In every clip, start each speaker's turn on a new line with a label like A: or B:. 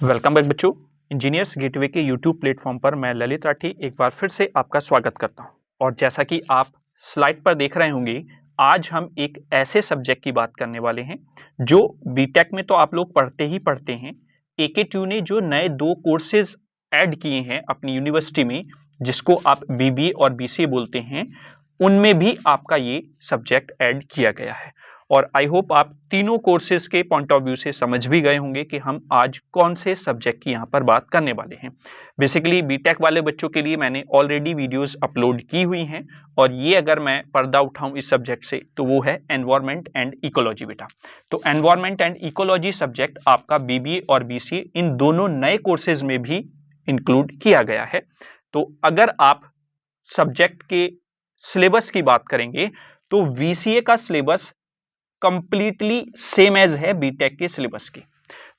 A: Welcome back बच्चों। Engineers gateway के YouTube platform पर मैं ललित राठी एक बार फिर से आपका स्वागत करता हूं। और जैसा कि आप स्लाइड पर देख रहे होंगे, आज हम एक ऐसे सब्जेक्ट की बात करने वाले हैं जो बीटेक में तो आप लोग पढ़ते ही पढ़ते हैं। एकेटीयू ने जो नए 2 कोर्सेज ऐड किए हैं अपनी यूनिवर्सिटी में, जिसको आप बीबीए और बीसीए बोलते हैं, उनमें भी आपका ये सब्जेक्ट ऐड किया गया है। और आई होप आप तीनों कोर्सेज के पॉइंट ऑफ व्यू से समझ भी गए होंगे कि हम आज कौन से सब्जेक्ट की यहाँ पर बात करने वाले हैं। बेसिकली बीटेक वाले बच्चों के लिए मैंने ऑलरेडी वीडियोस अपलोड की हुई हैं, और ये अगर मैं पर्दा उठाऊं इस सब्जेक्ट से तो वो है एनवायरमेंट एंड इकोलॉजी बेटा। तो एनवायरमेंट एंड इकोलॉजी सब्जेक्ट आपका बीबीए और बीसीए इन दोनों नए कोर्सेज में भी इंक्लूड किया गया है। तो अगर आप सब्जेक्ट के सिलेबस की बात करेंगे तो वीसीए का सिलेबस कंप्लीटली सेम एज है बीटेक के सिलेबस की।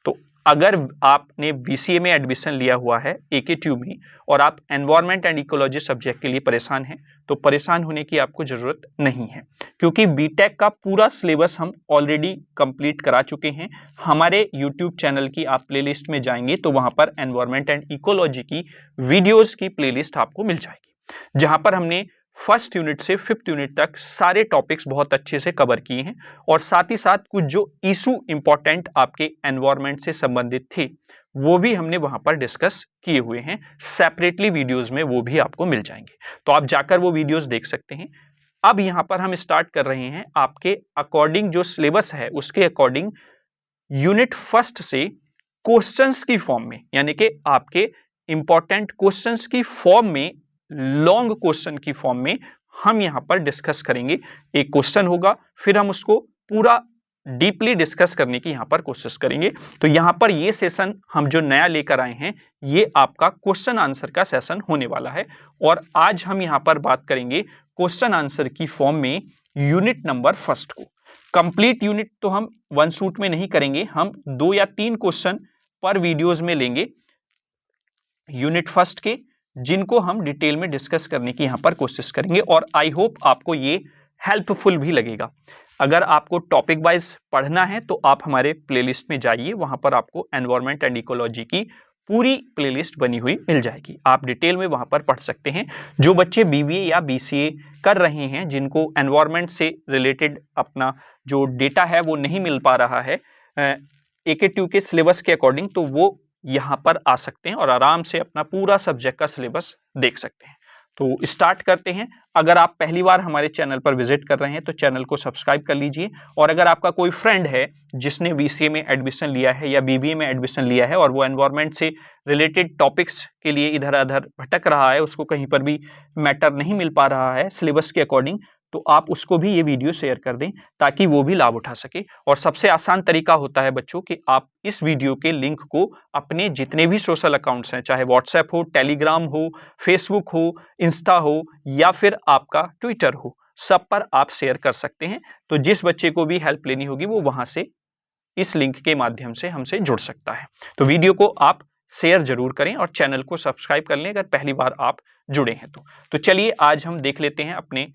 A: तो अगर आपने बीसीए में एडमिशन लिया हुआ है एकेटीयू में और आप एनवायरमेंट एंड इकोलॉजी सब्जेक्ट के लिए परेशान हैं, तो परेशान होने की आपको जरूरत नहीं है, क्योंकि बीटेक का पूरा सिलेबस हम ऑलरेडी कंप्लीट करा चुके हैं। हमारे यूट्यूब चैनल की आप प्लेलिस्ट में जाएंगे तो वहां पर एनवायरमेंट एंड इकोलॉजी की वीडियोज की प्लेलिस्ट आपको मिल जाएगी, जहां पर हमने फर्स्ट यूनिट से फिफ्थ यूनिट तक सारे टॉपिक्स बहुत अच्छे से कवर किए हैं। और साथ ही साथ कुछ जो इशू इंपॉर्टेंट आपके एनवायरमेंट से संबंधित थे वो भी हमने वहां पर डिस्कस किए हुए हैं सेपरेटली वीडियोस में, वो भी आपको मिल जाएंगे, तो आप जाकर वो वीडियोस देख सकते हैं। अब यहां पर हम स्टार्ट कर रहे हैं आपके अकॉर्डिंग जो सिलेबस है उसके अकॉर्डिंग यूनिट फर्स्ट से क्वेश्चंस की फॉर्म में, यानी कि आपके इंपॉर्टेंट क्वेश्चंस की फॉर्म में, लॉन्ग क्वेश्चन की फॉर्म में हम यहां पर डिस्कस करेंगे। एक क्वेश्चन होगा, फिर हम उसको पूरा डीपली डिस्कस करने की यहां पर कोशिश करेंगे। तो यहां पर ये सेशन हम जो नया लेकर आए हैं, ये आपका क्वेश्चन आंसर का सेशन होने वाला है। और आज हम यहां पर बात करेंगे क्वेश्चन आंसर की फॉर्म में यूनिट नंबर फर्स्ट को। कंप्लीट यूनिट तो हम वन शूट में नहीं करेंगे, हम 2 या 3 क्वेश्चन पर वीडियोज में लेंगे यूनिट फर्स्ट के, जिनको हम डिटेल में डिस्कस करने की यहां पर कोशिश करेंगे। और आई होप आपको ये हेल्पफुल भी लगेगा। अगर आपको टॉपिक वाइज पढ़ना है तो आप हमारे प्लेलिस्ट में जाइए, वहां पर आपको एनवायरमेंट एंड इकोलॉजी की पूरी प्लेलिस्ट बनी हुई मिल जाएगी, आप डिटेल में वहां पर पढ़ सकते हैं। जो बच्चे बीबीए या बीसीए कर रहे हैं, जिनको एनवायरमेंट से रिलेटेड अपना जो डेटा है वो नहीं मिल पा रहा है एकेटीयू के सिलेबस के अकॉर्डिंग, तो वो यहां पर आ सकते हैं और आराम से अपना पूरा सब्जेक्ट का सिलेबस देख सकते हैं। तो स्टार्ट करते हैं। अगर आप पहली बार हमारे चैनल पर विजिट कर रहे हैं तो चैनल को सब्सक्राइब कर लीजिए। और अगर आपका कोई फ्रेंड है जिसने बीसीए में एडमिशन लिया है या बीबीए में एडमिशन लिया है और वो एनवायरमेंट से रिलेटेड टॉपिक्स के लिए इधर उधर भटक रहा है, उसको कहीं पर भी मैटर नहीं मिल पा रहा है सिलेबस के अकॉर्डिंग, तो आप उसको भी ये वीडियो शेयर कर दें ताकि वो भी लाभ उठा सके। और सबसे आसान तरीका होता है बच्चों कि आप इस वीडियो के लिंक को अपने जितने भी सोशल अकाउंट्स हैं, चाहे व्हाट्सएप हो, टेलीग्राम हो, फेसबुक हो, इंस्टा हो या फिर आपका ट्विटर हो, सब पर आप शेयर कर सकते हैं। तो जिस बच्चे को भी हेल्प लेनी होगी वो वहां से इस लिंक के माध्यम से हमसे जुड़ सकता है। तो वीडियो को आप शेयर जरूर करें और चैनल को सब्सक्राइब कर लें अगर पहली बार आप जुड़े हैं तो चलिए आज हम देख लेते हैं अपने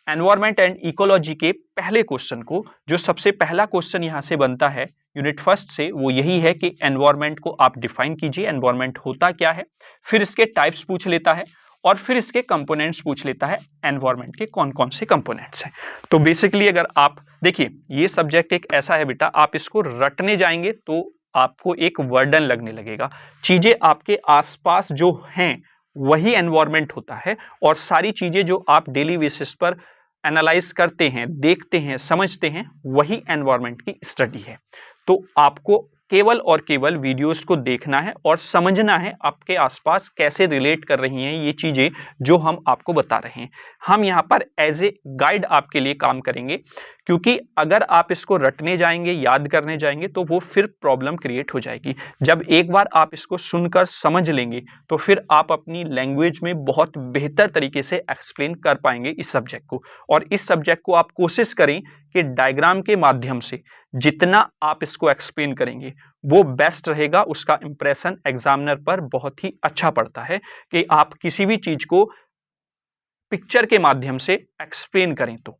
A: एनवायरमेंट एंड इकोलॉजी के पहले क्वेश्चन को। जो सबसे पहला क्वेश्चन यहां से बनता है यूनिट फर्स्ट से, वो यही है कि एनवायरमेंट को आप डिफाइन कीजिए, एनवायरमेंट होता क्या है। फिर इसके टाइप्स पूछ लेता है और फिर इसके कंपोनेंट्स पूछ लेता है, एनवायरमेंट के कौन कौन से कंपोनेंट्स हैं। तो बेसिकली अगर आप देखिए, ये सब्जेक्ट एक ऐसा है बेटा, आप इसको रटने जाएंगे तो आपको एक वर्डन लगने लगेगा। चीजें आपके आसपास जो हैं वही एनवायरमेंट होता है, और सारी चीजें जो आप डेली बेसिस पर एनालाइज करते हैं, देखते हैं, समझते हैं, वही एनवायरमेंट की स्टडी है। तो आपको केवल और केवल वीडियोस को देखना है और समझना है आपके आसपास कैसे रिलेट कर रही हैं ये चीजें जो हम आपको बता रहे हैं। हम यहाँ पर एज ए गाइड आपके लिए काम करेंगे, क्योंकि अगर आप इसको रटने जाएंगे, याद करने जाएंगे, तो वो फिर प्रॉब्लम क्रिएट हो जाएगी। जब एक बार आप इसको सुनकर समझ लेंगे तो फिर आप अपनी लैंग्वेज में बहुत बेहतर तरीके से एक्सप्लेन कर पाएंगे इस सब्जेक्ट को। और इस सब्जेक्ट को आप कोशिश करें कि डायग्राम के माध्यम से जितना आप इसको एक्सप्लेन करेंगे वो बेस्ट रहेगा। उसका इंप्रेशन एग्जामिनर पर बहुत ही अच्छा पड़ता है कि आप किसी भी चीज को पिक्चर के माध्यम से एक्सप्लेन करें। तो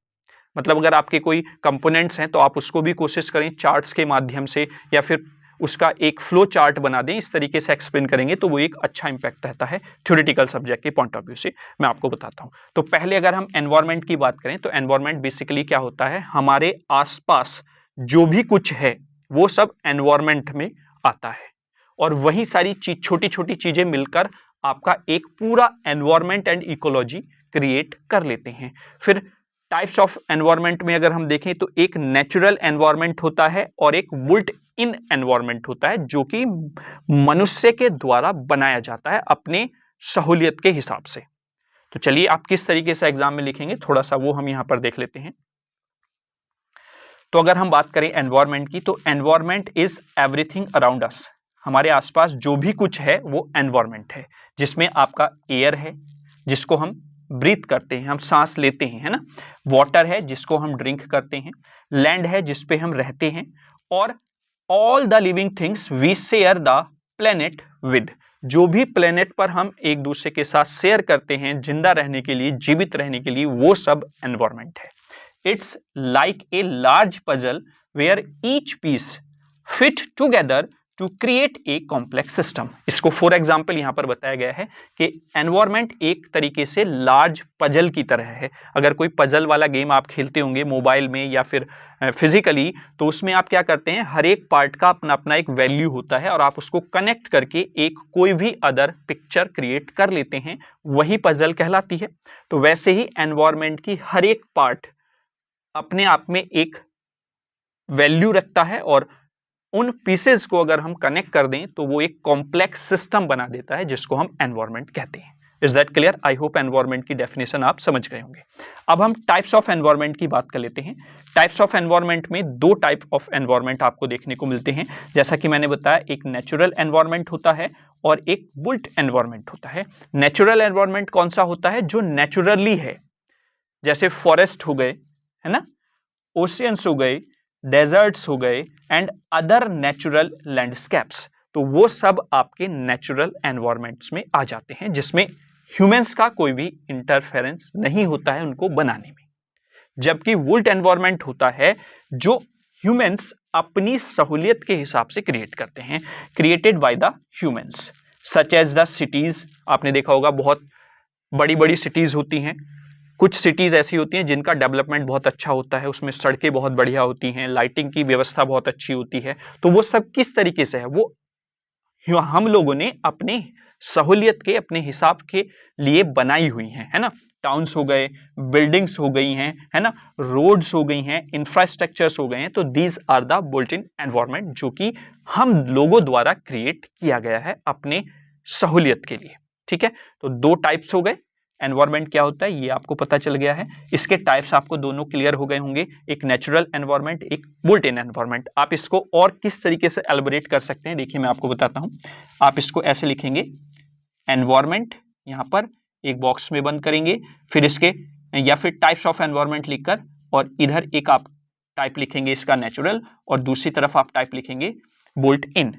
A: मतलब अगर आपके कोई कंपोनेंट्स हैं तो आप उसको भी कोशिश करें चार्ट्स के माध्यम से, या फिर उसका एक फ्लो चार्ट बना दें, इस तरीके से एक्सप्लेन करेंगे तो वो एक अच्छा इंपैक्ट रहता है थ्योरेटिकल सब्जेक्ट के पॉइंट ऑफ व्यू से। मैं आपको बताता हूं। तो पहले अगर हम एनवायरनमेंट की बात करें तो एनवायरनमेंट बेसिकली क्या होता है, हमारे आसपास जो भी कुछ है वो सब एनवायरनमेंट में आता है और वही सारी चीज, छोटी छोटी चीजें मिलकर आपका एक पूरा एनवायरनमेंट एंड इकोलॉजी क्रिएट कर लेते हैं। फिर टाइप्स ऑफ एनवायरनमेंट में अगर हम देखें तो एक नेचुरल एनवायरनमेंट होता है और एक बुल्ट इन एनवायरनमेंट होता है जो कि मनुष्य के द्वारा बनाया जाता है अपने सहूलियत के हिसाब से। तो चलिए आप किस तरीके से एग्जाम में लिखेंगे थोड़ा सा वो हम यहां पर देख लेते हैं। तो अगर हम बात करें एनवायरनमेंट की तो environment is everything around us. हमारे आसपास जो भी कुछ है वो एनवायरनमेंट है, जिसमें आपका एयर है जिसको हम ब्रीथ करते हैं, हम सांस लेते हैं, है ना। वाटर है जिसको हम ड्रिंक करते हैं, लैंड है जिसपे हम रहते हैं, और all the living things we share the planet with. जो भी प्लेनेट पर हम एक दूसरे के साथ शेयर करते हैं जिंदा रहने के लिए, जीवित रहने के लिए, वो सब एनवायरनमेंट है। It's like a large puzzle where each piece fit together to create a complex system। इसको फॉर एग्जाम्पल यहां पर बताया गया है कि एनवायरनमेंट एक तरीके से लार्ज पजल की तरह है। अगर कोई पजल वाला गेम आप खेलते होंगे मोबाइल में या फिर फिजिकली, तो उसमें आप क्या करते हैं, हर एक पार्ट का अपना अपना एक वैल्यू होता है और आप उसको कनेक्ट करके एक कोई भी अदर पिक्चर क्रिएट कर लेते हैं, वही पजल कहलाती है। तो वैसे ही एनवायरनमेंट की हर एक पार्ट अपने आप में एक वैल्यू रखता है और उन पीसेस को अगर हम कनेक्ट कर दें तो वो एक कॉम्प्लेक्स सिस्टम बना देता है जिसको हम एनवायरनमेंट कहते हैं। Is that clear? I hope environment की डेफिनेशन आप समझ गए होंगे। अब हम टाइप्स ऑफ एनवायरनमेंट की बात कर लेते हैं। टाइप्स ऑफ एनवायरनमेंट में दो टाइप ऑफ एनवायरनमेंट आपको देखने को मिलते हैं। जैसा कि मैंने बताया, एक नेचुरल एनवायरनमेंट होता है और एक बुल्ट एनवायरनमेंट होता है। नेचुरल एनवायरनमेंट कौन सा होता है? जो नेचुरली है, जैसे फॉरेस्ट हो गए, है ना, ओशियंस हो गए, डेजर्ट्स हो गए एंड अदर नेचुरल लैंडस्केप्स। तो वो सब आपके नेचुरल एनवायरनमेंट्स में आ जाते हैं जिसमें ह्यूमंस का कोई भी इंटरफेरेंस नहीं होता है उनको बनाने में। जबकि वुल्ट एनवायरनमेंट होता है जो ह्यूमंस अपनी सहूलियत के हिसाब से क्रिएट करते हैं, created by the humans, such as the cities. आपने देखा होगा बहुत बड़ी बड़ी सिटीज होती हैं। कुछ सिटीज ऐसी होती हैं जिनका डेवलपमेंट बहुत अच्छा होता है, उसमें सड़कें बहुत बढ़िया होती हैं, लाइटिंग की व्यवस्था बहुत अच्छी होती है। तो वो सब किस तरीके से है? वो हम लोगों ने अपने सहूलियत के, अपने हिसाब के लिए बनाई हुई हैं, है ना। टाउन्स हो गए, बिल्डिंग्स हो गई हैं, है ना, रोड्स हो गई हैं, इंफ्रास्ट्रक्चर्स हो गए हैं। तो these are the built in environment जो कि हम लोगों द्वारा क्रिएट किया गया है अपने सहूलियत के लिए। ठीक है, तो दो टाइप्स हो गए। एनवायरनमेंट क्या होता है ये आपको पता चल गया है। इसके टाइप्स आपको दोनों क्लियर हो गए होंगे, एक नेचुरल एनवायरनमेंट, एक बुल्ट इन एनवायरनमेंट। आप इसको और किस तरीके से एलबोरेट कर सकते हैं, देखिए मैं आपको बताता हूं। आप इसको ऐसे लिखेंगे, एनवायरनमेंट, यहां पर एक बॉक्स में बंद करेंगे, फिर इसके या फिर टाइप्स ऑफ एनवायरनमेंट लिखकर, और इधर एक आप टाइप लिखेंगे इसका नेचुरल, और दूसरी तरफ आप टाइप लिखेंगे बुल्ट इन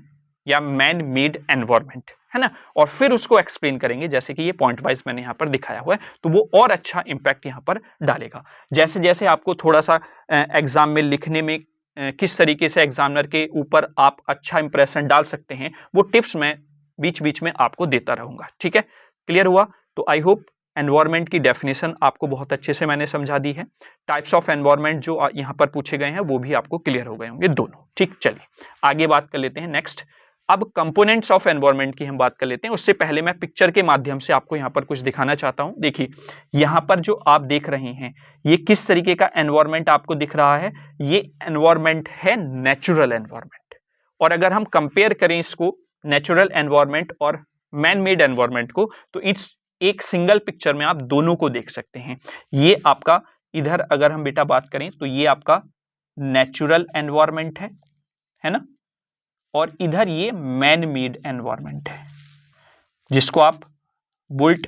A: या मैन मेड एनवायरनमेंट, है ना। और फिर उसको एक्सप्लेन करेंगे जैसे कि ये पॉइंट वाइज मैंने यहाँ पर दिखाया हुआ है, तो वो और अच्छा इंपैक्ट यहाँ पर डालेगा। जैसे जैसे आपको थोड़ा सा एग्जाम में लिखने में किस तरीके से एग्जामिनर के ऊपर आप अच्छा इंप्रेशन डाल सकते हैं, वो टिप्स मैं बीच बीच में आपको देता रहूंगा। ठीक है, क्लियर हुआ? तो आई होप एनवायरनमेंट की डेफिनेशन आपको बहुत अच्छे से मैंने समझा दी है। टाइप्स ऑफ एनवायरनमेंट जो यहाँ पर पूछे गए हैं वो भी आपको क्लियर हो गए होंगे दोनों। ठीक, चलिए आगे बात कर लेते हैं नेक्स्ट। अब कंपोनेंट्स ऑफ एनवायरनमेंट की हम बात कर लेते हैं। उससे पहले मैं पिक्चर के माध्यम से आपको यहाँ पर कुछ दिखाना चाहता हूँ। देखिए यहाँ पर जो आप देख रहे हैं ये किस तरीके का एनवायरनमेंट आपको दिख रहा है। ये एनवायरनमेंट है नेचुरल एनवायरनमेंट। और अगर हम कंपेयर करें इसको नेचुरल एनवायरनमेंट और मैन मेड एनवायरनमेंट को, तो इट्स एक सिंगल पिक्चर में आप दोनों को देख सकते हैं। ये आपका इधर अगर हम बेटा बात करें तो ये आपका नेचुरल एनवायरनमेंट है ना, और इधर ये मैन मेड एनवायरनमेंट है जिसको आप बुल्ट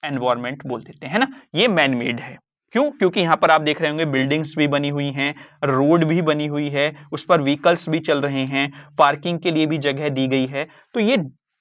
A: एनवायरनमेंट बोल देते हैं ना। ये मैन मेड है, क्यों? क्योंकि यहां पर आप देख रहे होंगे बिल्डिंग्स भी बनी हुई हैं, रोड भी बनी हुई है, उस पर व्हीकल्स भी चल रहे हैं, पार्किंग के लिए भी जगह दी गई है। तो ये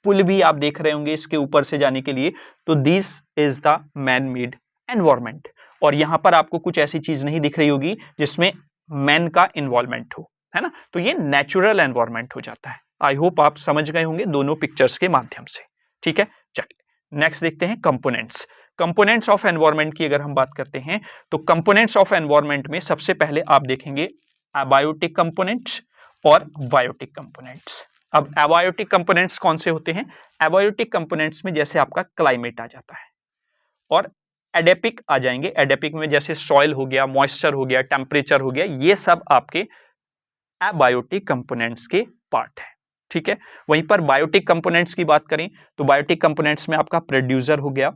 A: पुल भी आप देख रहे होंगे इसके ऊपर से जाने के लिए। तो this is the man made environment. और यहां पर आपको कुछ ऐसी चीज नहीं दिख रही होगी जिसमें मैन का इन्वॉल्वमेंट हो, है ना। तो ये नेचुरल एनवायरनमेंट हो जाता है। आई होप आप समझ गए होंगे दोनों पिक्चर्स के माध्यम से, ठीक है। चलिए नेक्स्ट देखते हैं कंपोनेंट्स। कंपोनेंट्स ऑफ एनवायरनमेंट की अगर हम बात करते हैं तो कंपोनेंट्स ऑफ एनवायरनमेंट में सबसे पहले आप देखेंगे एबायोटिक कंपोनेंट्स और बायोटिक कंपोनेंट्स। अब एबायोटिक कंपोनेंट्स कौन से होते हैं? एबायोटिक कंपोनेंट्स में जैसे आपका क्लाइमेट आ जाता है, और एडेपिक आ जाएंगे। एडेपिक में जैसे सॉइल हो गया, मॉइस्चर हो गया, टेम्परेचर हो गया, ये सब आपके एबायोटिक कंपोनेंट्स के पार्ट है, ठीक है। वहीं पर बायोटिक कंपोनेंट्स की बात करें तो बायोटिक कंपोनेंट्स में आपका प्रोड्यूसर हो गया,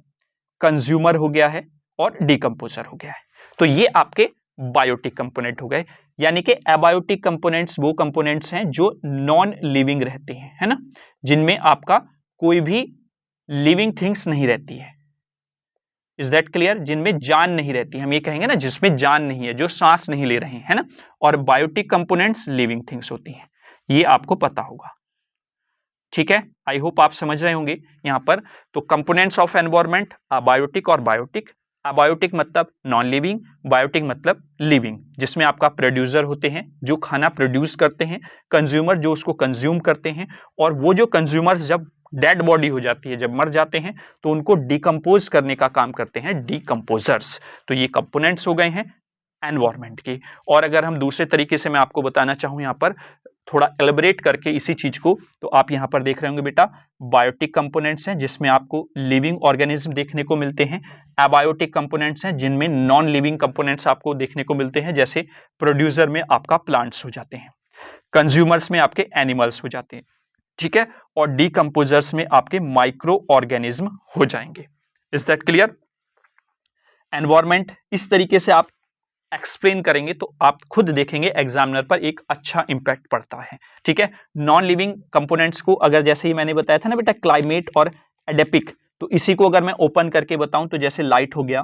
A: कंज्यूमर हो गया है और डिकम्पोजर हो गया है। तो ये आपके बायोटिक कंपोनेंट हो गए। यानी कि एबायोटिक कंपोनेंट्स वो कंपोनेंट्स हैं जो नॉन लिविंग रहते हैं, है ना, जिनमें आपका कोई भी लिविंग थिंग्स नहीं रहती है। Is that clear? जिनमें जान नहीं रहती, हम ये कहेंगे ना जिसमें जान नहीं है, जो सांस नहीं ले रहे हैं, है ना। और बायोटिक कंपोनेंट्स लिविंग थिंग्स होती हैं, ये आपको पता होगा, ठीक है। आई होप आप समझ रहे होंगे यहां पर। तो कंपोनेंट्स ऑफ एनवायरनमेंट अबायोटिक और बायोटिक। अबायोटिक मतलब नॉन लिविंग, बायोटिक मतलब लिविंग, जिसमें आपका प्रोड्यूसर होते हैं जो खाना प्रोड्यूस करते हैं, कंज्यूमर जो उसको कंज्यूम करते हैं, और वो जो कंज्यूमर्स जब डेड बॉडी हो जाती है, जब मर जाते हैं, तो उनको डिकम्पोज करने का काम करते हैं डिकम्पोजर्स। तो ये कंपोनेंट्स हो गए हैं एनवायरनमेंट के। और अगर हम दूसरे तरीके से मैं आपको बताना चाहूं यहां पर थोड़ा एलिब्रेट करके इसी चीज को, तो आप यहां पर देख रहे होंगे बेटा, बायोटिक कंपोनेंट्स हैं जिसमें आपको लिविंग ऑर्गेनिज्म देखने को मिलते हैं। एबायोटिक कंपोनेंट्स हैं जिनमें नॉन लिविंग कंपोनेंट्स आपको देखने को मिलते हैं, जैसे प्रोड्यूसर में आपका प्लांट्स हो जाते हैं, कंज्यूमर्स में आपके एनिमल्स हो जाते हैं, ठीक है, और डिकम्पोजर्स में आपके माइक्रो ऑर्गेनिज्म हो जाएंगे। Is that clear? एनवायरमेंट इस तरीके से आप एक्सप्लेन करेंगे तो आप खुद देखेंगे एग्जामिनर पर एक अच्छा इंपैक्ट पड़ता है, ठीक है। नॉन लिविंग कंपोनेंट्स को अगर जैसे ही मैंने बताया था ना बेटा, क्लाइमेट और एडेपिक, तो इसी को अगर मैं ओपन करके बताऊं तो जैसे लाइट हो गया,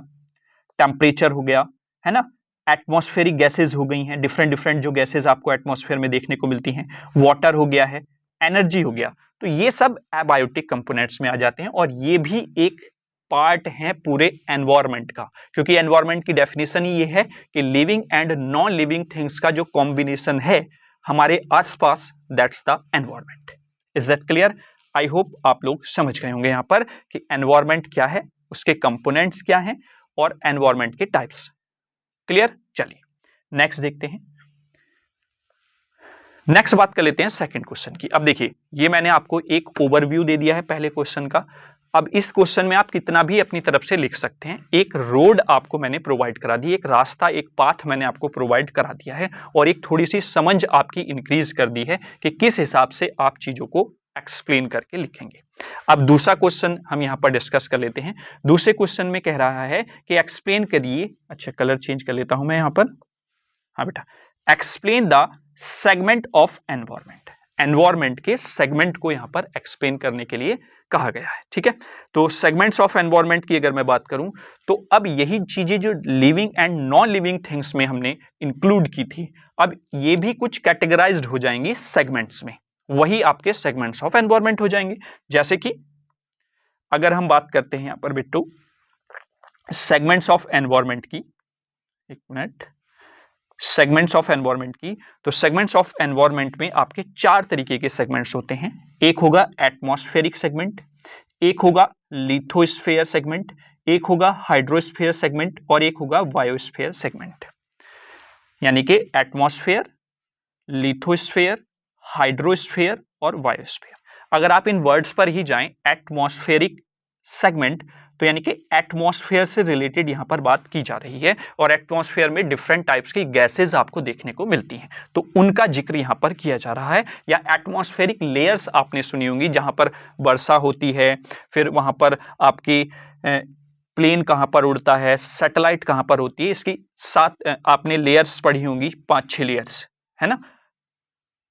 A: टेम्परेचर हो गया, है ना, एटमॉस्फेरिक गैसेज हो गई हैं, डिफरेंट डिफरेंट जो गैसेज आपको एटमॉस्फेयर में देखने को मिलती हैं, वाटर हो गया है, एनर्जी हो गया, तो ये सब एबायोटिक कंपोनेंट्स में आ जाते हैं। और ये भी एक पार्ट है पूरे एनवायरनमेंट का, क्योंकि एनवायरनमेंट की डेफिनेशन ही ये है कि living and non living things का जो कॉम्बिनेशन है हमारे आसपास, that's the environment. Is that clear? I hope आप लोग समझ गए होंगे यहां पर कि एनवायरनमेंट क्या है, उसके कंपोनेंट्स क्या हैं और एनवायरनमेंट के टाइप्स। क्लियर? चलिए नेक्स्ट देखते हैं। नेक्स्ट बात कर लेते हैं सेकंड क्वेश्चन की। अब देखिए, ये मैंने आपको एक ओवरव्यू दे दिया है पहले क्वेश्चन का। अब इस क्वेश्चन में आप कितना भी अपनी तरफ से लिख सकते हैं। एक रोड आपको मैंने प्रोवाइड करा दी, एक रास्ता, एक पाथ मैंने आपको प्रोवाइड करा दिया है, और एक थोड़ी सी समझ आपकी इंक्रीज कर दी है कि किस हिसाब से आप चीजों को एक्सप्लेन करके लिखेंगे। अब दूसरा क्वेश्चन हम यहां पर डिस्कस कर लेते हैं। दूसरे क्वेश्चन में कह रहा है कि एक्सप्लेन करिए, अच्छा कलर चेंज कर लेता हूं मैं यहां पर, हाँ बेटा, explain the segment of environment. Environment के सेगमेंट को यहां पर एक्सप्लेन करने के लिए कहा गया है, ठीक है। तो सेगमेंट्स ऑफ एनवायरनमेंट की अगर मैं बात करूं तो अब यही चीजें जो living and non living things में हमने इंक्लूड की थी, अब ये भी कुछ कैटेगराइज्ड हो जाएंगी सेगमेंट्स में, वही आपके सेगमेंट्स ऑफ एनवायरनमेंट हो जाएंगे। जैसे कि अगर हम बात करते हैं यहां पर बिट्टू सेगमेंट्स ऑफ एनवायरनमेंट की, एक मिनट, सेगमेंट्स ऑफ एनवायरनमेंट की, तो सेगमेंट्स ऑफ एनवायरनमेंट में आपके चार तरीके के सेगमेंट्स होते हैं। एक होगा एटमॉस्फेरिक सेगमेंट, एक होगा लिथोस्फेयर सेगमेंट, एक होगा हाइड्रोस्फेयर सेगमेंट और एक होगा बायोस्फेयर सेगमेंट। यानी कि एटमॉस्फेयर, लिथोस्फेयर, हाइड्रोस्फेयर और बायोस्फेयर। अगर आप इन वर्ड्स पर ही जाएं, एटमॉस्फेरिक सेगमेंट, तो यानी कि एटमॉस्फेयर से रिलेटेड यहां पर बात की जा रही है, और एटमॉस्फेयर में डिफरेंट टाइप्स की गैसेस आपको देखने को मिलती हैं, तो उनका जिक्र यहां पर किया जा रहा है। या एटमॉस्फेरिक लेयर्स आपने सुनी होंगी, जहां पर वर्षा होती है, फिर वहां पर आपकी प्लेन कहां पर उड़ता है, सैटेलाइट कहां पर होती है, इसकी 7 आपने लेयर्स पढ़ी होंगी, 5-6 लेयर्स, है ना।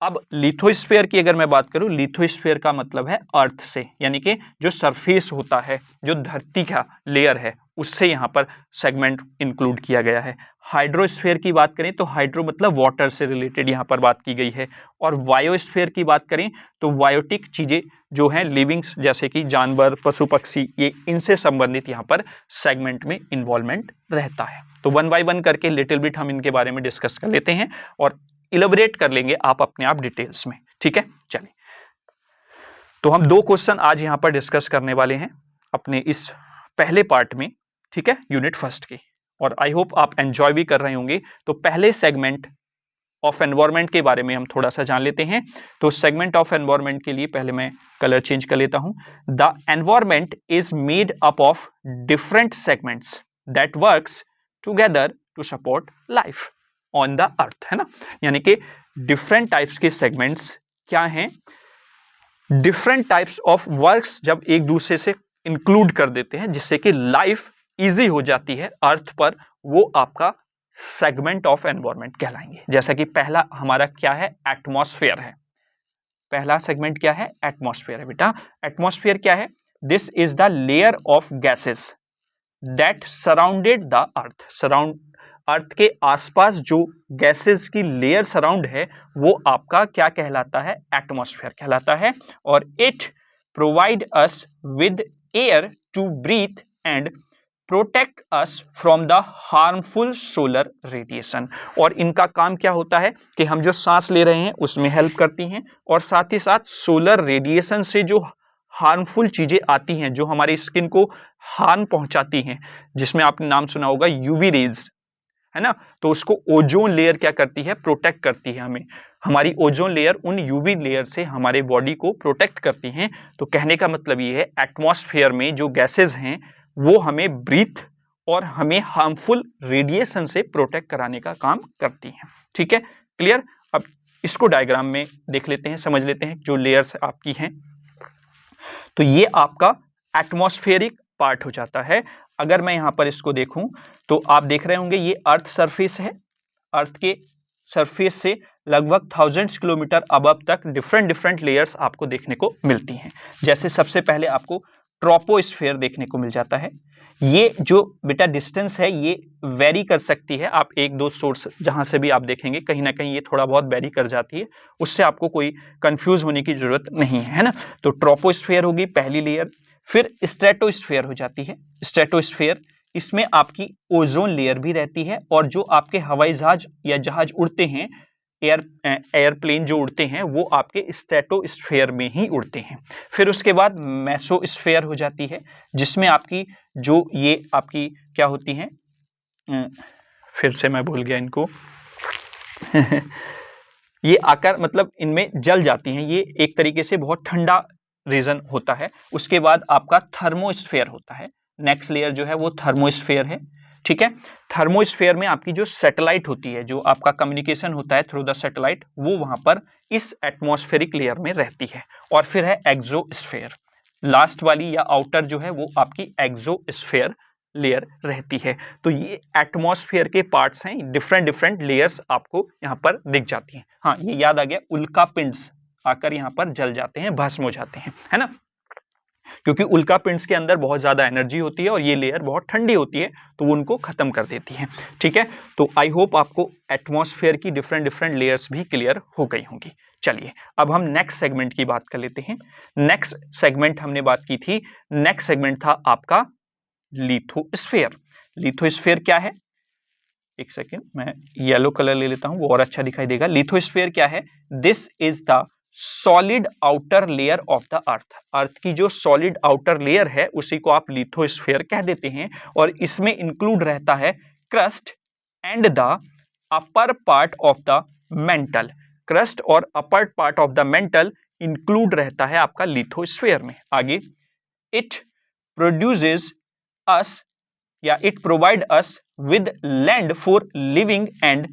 A: अब लिथोस्फेयर की अगर मैं बात करूं, लिथोस्फेयर का मतलब है अर्थ से, यानी कि जो सरफेस होता है, जो धरती का लेयर है, उससे यहां पर सेगमेंट इंक्लूड किया गया है। हाइड्रोस्फेयर की बात करें तो हाइड्रो मतलब वाटर से रिलेटेड यहां पर बात की गई है। और बायोस्फेयर की बात करें तो बायोटिक चीजें जो हैं लिविंग, जैसे कि जानवर, पशु पक्षी, ये इनसे संबंधित यहां पर सेगमेंट में इन्वॉल्वमेंट रहता है। तो 1 बाय 1 करके लिटिल बिट हम इनके बारे में डिस्कस कर लेते हैं और इलेबोरेट कर लेंगे आप अपने आप डिटेल्स में, ठीक है। चलिए तो हम 2 क्वेश्चन आज यहाँ पर डिस्कस करने वाले हैं अपने इस पहले पार्ट में, ठीक है, यूनिट फर्स्ट की, और आई होप आप एंजॉय भी कर रहे होंगे। तो पहले सेगमेंट ऑफ एनवायरनमेंट के बारे में हम थोड़ा सा जान लेते हैं। तो सेगमेंट ऑफ एनवायरनमेंट के लिए पहले मैं कलर चेंज कर लेता हूं। The environment is made up of different segments that works together to support life on the earth, है ना। यानी कि डिफरेंट टाइप्स के सेगमेंट्स क्या हैं, डिफरेंट टाइप्स ऑफ वर्क्स जब एक दूसरे से इंक्लूड कर देते हैं जिससे कि लाइफ इजी हो जाती है अर्थ पर, वो आपका सेगमेंट ऑफ एनवायरनमेंट कहलाएंगे। जैसा कि पहला हमारा क्या है, एटमॉस्फेयर है। पहला सेगमेंट क्या है, एटमॉस्फेयर है बेटा। एटमॉस्फेयर क्या है, this is the layer of gases that surrounded the earth. Earth के आसपास जो गैसेस की लेयर सराउंड है वो आपका क्या कहलाता है, एटमॉस्फेयर कहलाता है। और it provide us with air to breathe and protect us from the harmful solar radiation. और इनका काम क्या होता है कि हम जो सांस ले रहे हैं उसमें हेल्प करती हैं, और साथ ही साथ सोलर रेडिएशन से जो हार्मफुल चीजें आती हैं जो हमारी स्किन को हार्म पहुंचाती हैं, जिसमें आपने नाम सुना होगा यूवी रेज, है ना। तो उसको ओजोन लेयर क्या करती है, प्रोटेक्ट करती है हमें। हमारी ओजोन लेयर उन यूवी लेयर से हमारे बॉडी को प्रोटेक्ट करती हैं। तो कहने का मतलब ये है, एटमॉस्फेयर में जो गैसेस हैं वो हमें ब्रीथ और हमें हार्मफुल रेडिएशन से प्रोटेक्ट कराने का काम करती हैं। ठीक है, क्लियर। अब इसको डायग्राम में देख लेते हैं, समझ लेते हैं जो लेयर्स आपकी हैं। तो ये आपका एटमॉस्फेरिक पार्ट हो जाता है। अगर मैं यहां पर इसको देखूं तो आप देख रहे होंगे ये अर्थ सरफेस है। अर्थ के सरफेस से लगभग 1000 किलोमीटर अबव तक डिफरेंट डिफरेंट लेयर्स आपको देखने को मिलती हैं। जैसे सबसे पहले आपको ट्रोपोस्फेयर देखने को मिल जाता है। ये जो बेटा डिस्टेंस है ये वेरी कर सकती है, आप एक दो सोर्स जहां से भी आप देखेंगे कहीं ना कहीं ये थोड़ा बहुत वेरी कर जाती है, उससे आपको कोई कंफ्यूज होने की जरूरत नहीं है ना। तो ट्रोपोस्फेयर होगी पहली लेयर। फिर स्ट्रेटोस्फेयर हो जाती है। स्ट्रेटोस्फेयर, इसमें आपकी ओजोन लेयर भी रहती है, और जो आपके हवाई जहाज या जहाज उड़ते हैं, एयरप्लेन जो उड़ते हैं वो आपके स्ट्रेटोस्फेयर में ही उड़ते हैं। फिर उसके बाद मेसोस्फेयर हो जाती है, जिसमें आपकी जो ये आपकी क्या होती हैं, फिर से मैं भूल गया इनको ये आकर मतलब इनमें जल जाती हैं। ये एक तरीके से बहुत ठंडा रीजन होता है। उसके बाद आपका थर्मोस्फेयर होता है। नेक्स्ट लेयर जो है वो थर्मोस्फेयर है। ठीक है, थर्मोस्फेयर में आपकी जो सैटेलाइट होती है, जो आपका कम्युनिकेशन होता है थ्रू द सैटेलाइट, वो वहां पर इस एटमॉस्फेरिक लेयर में रहती है। और फिर है एक्सोस्फेयर, लास्ट वाली या आउटर जो है वो आपकी एक्सोस्फेयर लेयर रहती है। तो ये एटमॉस्फेयर के पार्ट्स हैं, डिफरेंट डिफरेंट लेयर्स आपको यहाँ पर दिख जाती हैं। हाँ, ये याद आ गया, उल्का पिंड्स आकर यहाँ पर जल जाते हैं, भस्म हो जाते हैं, है ना, क्योंकि उल्का पिंड्स के अंदर बहुत ज्यादा एनर्जी होती है और ये लेयर बहुत ठंडी होती है, तो वो उनको खत्म कर देती है। ठीक है, तो आई होप आपको एटमॉस्फेयर की डिफरेंट डिफरेंट लेयर्स भी क्लियर हो गई होंगी। चलिए अब हम नेक्स्ट सेगमेंट की बात कर लेते हैं। नेक्स्ट सेगमेंट हमने बात की थी, नेक्स्ट सेगमेंट था आपका लिथोस्फेयर। लिथोस्फेयर क्या है, एक सेकेंड मैं येलो कलर ले लेता हूं, वो और अच्छा दिखाई देगा। लिथोस्फेयर क्या है, this is the solid outer layer of the earth. Earth की जो सॉलिड आउटर लेयर है उसी को आप लिथोस्फेयर कह देते हैं, और इसमें इंक्लूड रहता है crust and the upper part of the mantle. Crust और upper part of the mantle include रहता है आपका लिथोस्फेयर में। आगे, इट प्रोड्यूसेस अस या it provide us with land for living and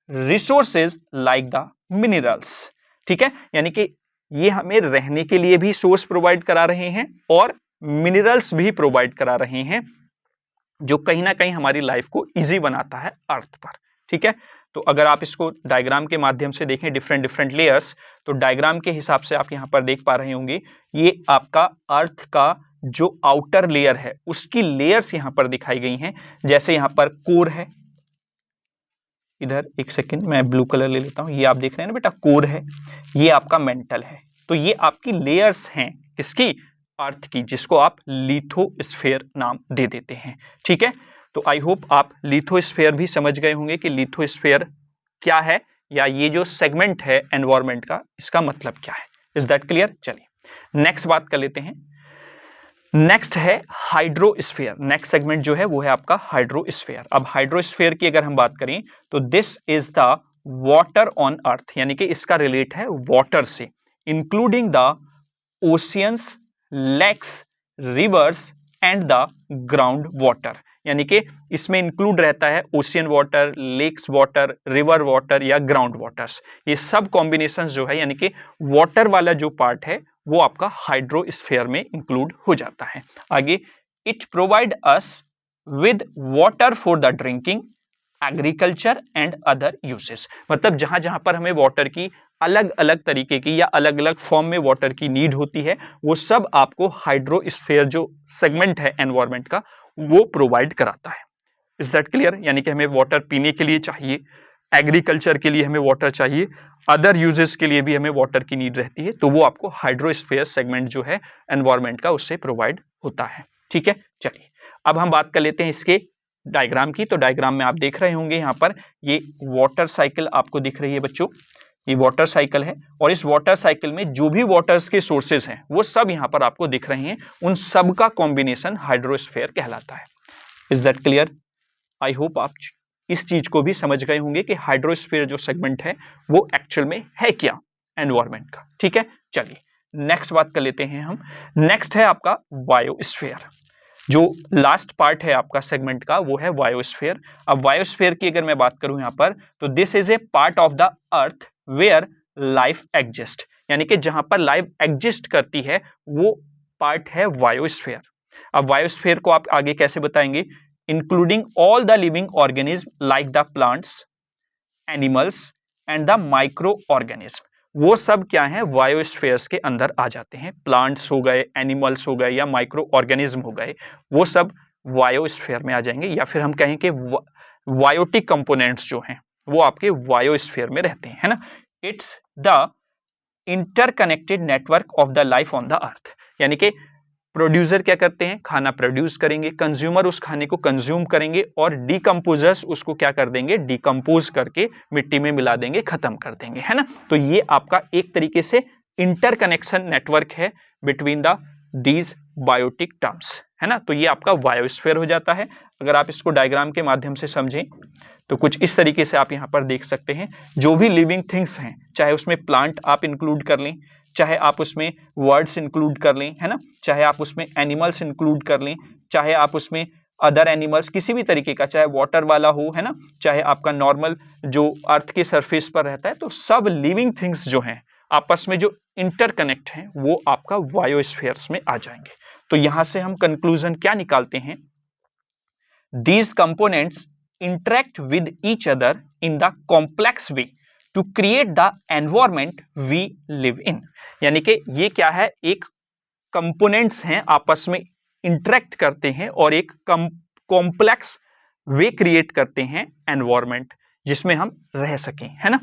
A: resources like the minerals. ठीक है, यानी कि ये हमें रहने के लिए भी सोर्स प्रोवाइड करा रहे हैं और मिनरल्स भी प्रोवाइड करा रहे हैं, जो कहीं ना कहीं हमारी लाइफ को इजी बनाता है अर्थ पर। ठीक है, तो अगर आप इसको डायग्राम के माध्यम से देखें डिफरेंट डिफरेंट लेयर्स, तो डायग्राम के हिसाब से आप यहां पर देख पा रहे होंगे, ये आपका अर्थ का जो आउटर लेयर है उसकी लेयर्स यहां पर दिखाई गई हैं। जैसे यहां पर कोर है, इधर एक सेकंड मैं ब्लू कलर ले लेता हूं, ये आप देख रहे हैं ना बेटा, कोर है, ये आपका मेंटल है। तो ये आपकी लेयर्स हैं किसकी, अर्थ की, जिसको आप लिथोस्फेयर नाम दे देते हैं। ठीक है, तो आई होप आप लिथोस्फेयर भी समझ गए होंगे कि लिथोस्फेयर क्या है, या ये जो सेगमेंट है एनवायरमेंट का, इसका मतलब क्या है। Is that clear. चलिए नेक्स्ट बात कर लेते हैं। नेक्स्ट है हाइड्रोस्फीयर। नेक्स्ट सेगमेंट जो है वो है आपका हाइड्रोस्फीयर। अब हाइड्रोस्फीयर की अगर हम बात करें तो this is the water on earth, यानी कि इसका रिलेट है वाटर से, including the oceans, lakes, rivers and the ground water, यानी कि इसमें इंक्लूड रहता है ocean water, lakes water, river water या ग्राउंड वाटर्स। ये सब कॉम्बिनेशन जो है, यानी कि वाटर वाला जो पार्ट है वो आपका हाइड्रोस्फीयर में इंक्लूड हो जाता है। आगे, it provide us with water for the drinking, agriculture and other uses. मतलब जहां जहां पर हमें वाटर की अलग अलग तरीके की या अलग अलग फॉर्म में वाटर की नीड होती है, वो सब आपको हाइड्रोस्फीयर जो सेगमेंट है एनवायरमेंट का वो प्रोवाइड कराता है। Is that clear? यानी कि हमें वाटर पीने के लिए चाहिए, एग्रीकल्चर के लिए हमें वाटर चाहिए, अदर यूजेस के लिए भी हमें वाटर की नीड रहती है, तो वो आपको हाइड्रोस्फीयर सेगमेंट जो है एनवायरमेंट का उससे प्रोवाइड होता है। ठीक है, चलिए अब हम बात कर लेते हैं इसके डायग्राम की। तो डायग्राम में आप देख रहे होंगे यहाँ पर ये वाटर साइकिल आपको दिख रही है बच्चों, ये वाटर साइकिल है और इस वाटर साइकिल में जो भी वाटर्स के सोर्सेज हैं वो सब यहाँ पर आपको दिख रहे हैं, उन सब का कॉम्बिनेशन हाइड्रोस्फीयर कहलाता है। Is that clear? I hope आप इस चीज को भी समझ गए होंगे कि हाइड्रोस्फीयर जो सेगमेंट है वो एक्चुअल में है क्या एनवायरमेंट का। ठीक है, चलिए नेक्स्ट बात कर लेते हैं हम। नेक्स्ट है आपका बायोस्फीयर। जो लास्ट पार्ट है आपका सेगमेंट का वो है बायोस्फीयर। अब बायोस्फीयर की अगर मैं बात करूं यहां पर, तो this is a part of the earth where life exist, यानी कि जहां पर लाइफ एग्जिस्ट करती है वो पार्ट है बायोस्फीयर। अब बायोस्फीयर को आप आगे कैसे बताएंगे? Including all the living organism like the plants, animals and the micro organism. वो सब क्या है, बायोस्फीयर्स के अंदर आ जाते हैं। प्लांट्स हो गए, एनिमल्स हो गए या माइक्रो ऑर्गेनिज्म हो गए, वो सब बायोस्फीयर में आ जाएंगे, या फिर हम कहें कि बायोटिक कंपोनेंट्स जो हैं वो आपके बायोस्फीयर में रहते हैं, है ना। It's the interconnected network of the life on the अर्थ, यानी कि प्रोड्यूसर क्या करते हैं, खाना प्रोड्यूस करेंगे, कंज्यूमर उस खाने को कंज्यूम करेंगे और डिकम्पोजर्स उसको क्या कर देंगे, डिकम्पोज करके मिट्टी में मिला देंगे, खत्म कर देंगे, है ना। तो ये आपका एक तरीके से इंटरकनेक्शन नेटवर्क है between the these biotic terms, है ना। तो ये आपका बायोस्फीयर हो जाता है। अगर आप इसको डायग्राम के माध्यम से समझें तो कुछ इस तरीके से आप यहाँ पर देख सकते हैं, जो भी लिविंग थिंग्स हैं, चाहे उसमें प्लांट आप इंक्लूड कर लें, चाहे आप उसमें वर्ड्स इंक्लूड कर लें, है ना, चाहे आप उसमें एनिमल्स इंक्लूड कर लें, चाहे आप उसमें अदर एनिमल्स किसी भी तरीके का, चाहे वाटर वाला हो, है ना, चाहे आपका नॉर्मल जो अर्थ के सरफेस पर रहता है, तो सब लिविंग थिंग्स जो हैं आपस में जो इंटरकनेक्ट हैं वो आपका बायोस्फीयर्स में आ जाएंगे। तो यहां से हम कंक्लूजन क्या निकालते हैं? These components interact with each other in the complex way to create the environment we live in। यानी कि ये क्या है, एक कंपोनेंट्स हैं, आपस में इंटरेक्ट करते हैं और एक कॉम्प्लेक्स वे क्रिएट करते हैं एनवायरमेंट जिसमें हम रह सकें, है ना।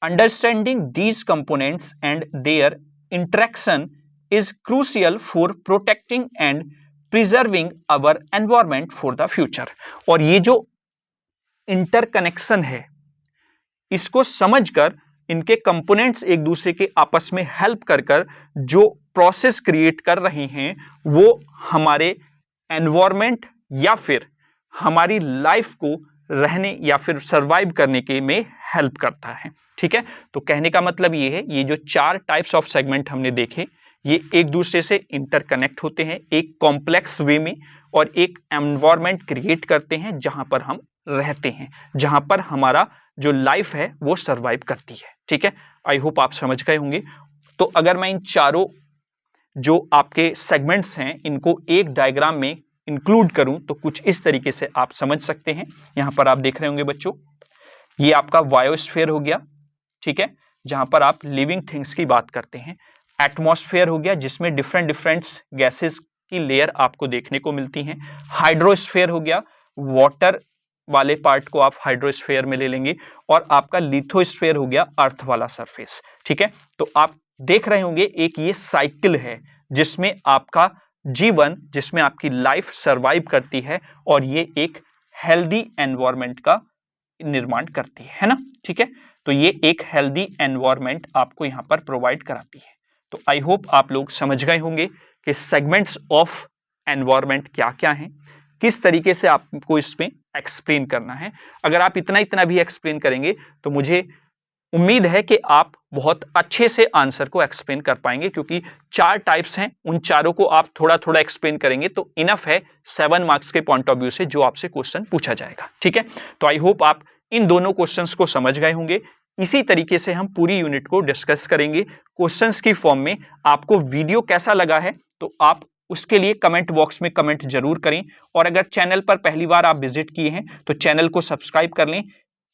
A: Understanding these components and there interaction is crucial for protecting and preserving our environment for the future. और ये जो इंटरकनेक्शन है, इसको समझकर इनके कंपोनेंट्स एक दूसरे के आपस में हेल्प कर जो प्रोसेस क्रिएट कर रहे हैं वो हमारे एनवायरमेंट या फिर हमारी लाइफ को रहने या फिर सरवाइव करने के में हेल्प करता है। ठीक है, तो कहने का मतलब ये है, ये जो 4 टाइप्स ऑफ सेगमेंट हमने देखे ये एक दूसरे से इंटरकनेक्ट होते हैं एक कॉम्प्लेक्स वे में और एक एनवायरमेंट क्रिएट करते हैं जहां पर हम रहते हैं, जहां पर हमारा जो लाइफ है वो सरवाइव करती है। ठीक है, आई होप आप समझ गए होंगे। तो अगर मैं इन चारों जो आपके सेगमेंट्स हैं इनको एक डायग्राम में इंक्लूड करूं तो कुछ इस तरीके से आप समझ सकते हैं। यहां पर आप देख रहे होंगे बच्चों, ये आपका बायोस्फीयर हो गया, ठीक है, जहां पर आप लिविंग थिंग्स की बात करते हैं। एटमॉस्फेयर हो गया जिसमें डिफरेंट डिफरेंट गैसेस की लेयर आपको देखने को मिलती हैं। हाइड्रोस्फीयर हो गया, वाटर वाले पार्ट को आप हाइड्रोस्फीयर में ले लेंगे। और आपका लिथोस्फीयर हो गया, अर्थ वाला सरफेस। ठीक है, तो आप देख रहे होंगे एक ये साइकिल है जिसमें आपका जीवन, जिसमें आपकी लाइफ सरवाइव करती है और ये एक हेल्दी एनवायरमेंट का निर्माण करती है ना। ठीक है, तो ये एक हेल्दी एनवायरमेंट आपको यहां पर प्रोवाइड कराती है। तो आई होप आप लोग समझ गए होंगे कि सेगमेंट्स ऑफ एनवायरनमेंट क्या क्या हैं, किस तरीके से आपको इसमें एक्सप्लेन करना है। अगर आप इतना भी एक्सप्लेन करेंगे तो मुझे उम्मीद है कि आप बहुत अच्छे से आंसर को एक्सप्लेन कर पाएंगे, क्योंकि 4 टाइप्स हैं, उन चारों को आप थोड़ा थोड़ा एक्सप्लेन करेंगे तो इनफ है 7 मार्क्स के पॉइंट ऑफ व्यू से जो आपसे क्वेश्चन पूछा जाएगा। ठीक है, तो आई होप आप इन दोनों क्वेश्चंस को समझ गए होंगे। इसी तरीके से हम पूरी यूनिट को डिस्कस करेंगे क्वेश्चंस की फॉर्म में। आपको वीडियो कैसा लगा है तो आप उसके लिए कमेंट बॉक्स में कमेंट जरूर करें, और अगर चैनल पर पहली बार आप विजिट किए हैं तो चैनल को सब्सक्राइब कर लें।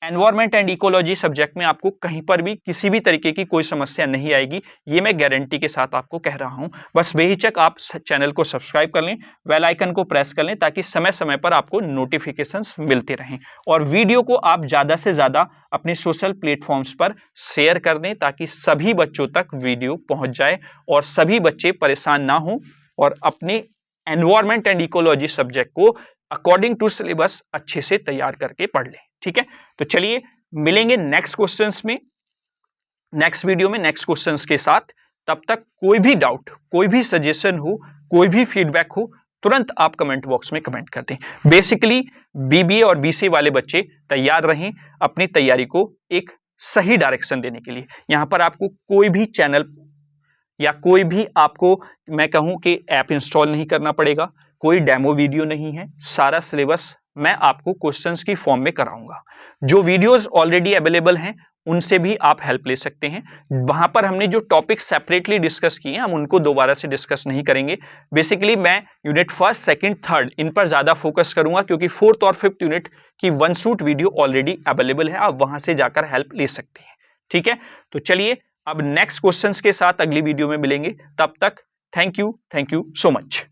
A: एनवायरमेंट एंड इकोलॉजी सब्जेक्ट में आपको कहीं पर भी किसी भी तरीके की कोई समस्या नहीं आएगी, ये मैं गारंटी के साथ आपको कह रहा हूं। बस बेहिचक आप चैनल को सब्सक्राइब कर लें, बेल आइकन को प्रेस कर लें, ताकि समय समय पर आपको नोटिफिकेशंस मिलते रहें। और वीडियो को आप ज्यादा से ज्यादा अपने सोशल प्लेटफॉर्म्स पर शेयर कर दें, ताकि सभी बच्चों तक वीडियो पहुंच जाए और सभी बच्चे परेशान ना हो और अपने एनवायरमेंट एंड इकोलॉजी सब्जेक्ट को अकॉर्डिंग टू सिलेबस अच्छे से तैयार करके पढ़ लें। ठीक है, तो चलिए मिलेंगे नेक्स्ट क्वेश्चंस में, नेक्स्ट वीडियो में नेक्स्ट क्वेश्चंस के साथ। तब तक कोई भी डाउट, कोई भी सजेशन हो, कोई भी फीडबैक हो, तुरंत आप कमेंट बॉक्स में कमेंट कर दें। बेसिकली बीबीए और बीसीए वाले बच्चे तैयार रहें अपनी तैयारी को एक सही डायरेक्शन देने के लिए। यहां पर आपको कोई भी चैनल या कोई भी आपको मैं कहूं कि ऐप इंस्टॉल नहीं करना पड़ेगा, कोई डेमो वीडियो नहीं है, सारा सिलेबस मैं आपको क्वेश्चंस की फॉर्म में कराऊंगा। जो वीडियोस ऑलरेडी अवेलेबल हैं उनसे भी आप हेल्प ले सकते हैं। वहां पर हमने जो टॉपिक सेपरेटली डिस्कस किए हैं हम उनको दोबारा से डिस्कस नहीं करेंगे। बेसिकली मैं unit first, second, third in पर ज्यादा फोकस करूंगा, क्योंकि फोर्थ और फिफ्थ यूनिट की one shoot video already available है, आप वहां से जाकर हेल्प ले सकते हैं। ठीक है, तो चलिए अब नेक्स्ट क्वेश्चंस के साथ अगली वीडियो में मिलेंगे। तब तक थैंक यू सो मच।